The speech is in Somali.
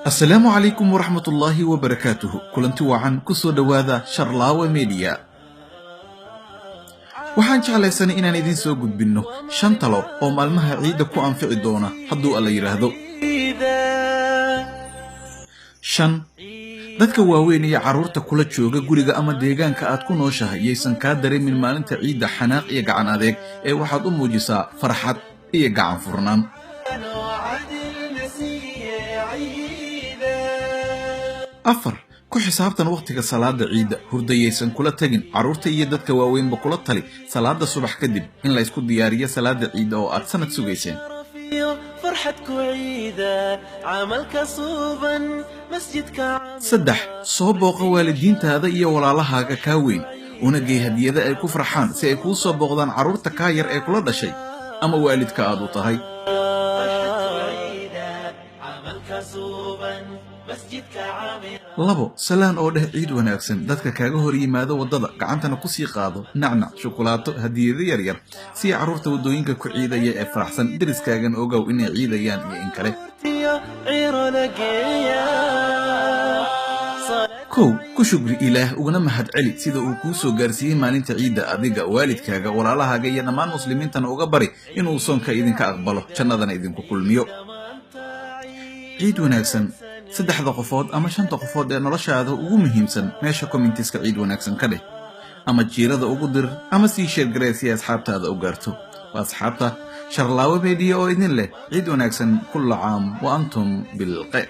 السلام عليكم ورحمة الله وبركاته. كلنتي وعن كسو دواذا شرلاوة ميديا. waxaan jeclaysan inaan idin soo gudbino shan talo oo maalmaha ciida ku anfici doona hadduu alla yiraahdo. shan dadka waaweyn iyo caruurta kula jooga guriga ama deegaanka aad ku nooshahay yeysan ka dareemin maalinta ciida xanaaq iyo gacan adeeg ee waxaad u muujisaa farxad iyo gacan furnaan. afar ku xisaabtan waqtiga salaada ciida hurdayeysan kula tagin caruurta iyo dadka waaweynba kula tali salaada subax kadib in la isku diyaariyo salaada ciida oo aad sanad sugayseen. saddex soo booqa waalidiintaada iyo walaalahaaga kaa weyn una gey hadiyada ay ku farxaan si ay kuu soo booqdaan caruurta kaa yar ee kula dhashay ama waalidka aad u tahay. labo salaan oo dheh ciid wanaagsan dadka kaaga hor yimaado wadada gacantana ku sii qaado nacnac shukulaato hadiyado yar yar si caruurta wadooyinka ku ciidaya ee faraxsan deriskaagan ogow inay ciidayaan iyo in kale. kow ku shukri ilaah uguna mahad celi sida uu kuu soo gaarsiiyey maalinta ciida adiga waalidkaaga walaalahaaga iyo dhammaan muslimiintana uga bari inuu soonka idinka aqbalo jannadana idinku kulmiyo. ciid wanaagsan saddexda qofood ama shanta qofood ee noloshaada ugu muhiimsan meesha commentiska ciid wanaagsan ka dheh ama jiirada ugu dir ama sii share garee si asxaabtaada u gaarto. waa asxaabta Sharlaawa Media oo idin leh ciid wanaagsan kullu caam wa antum bil khayr.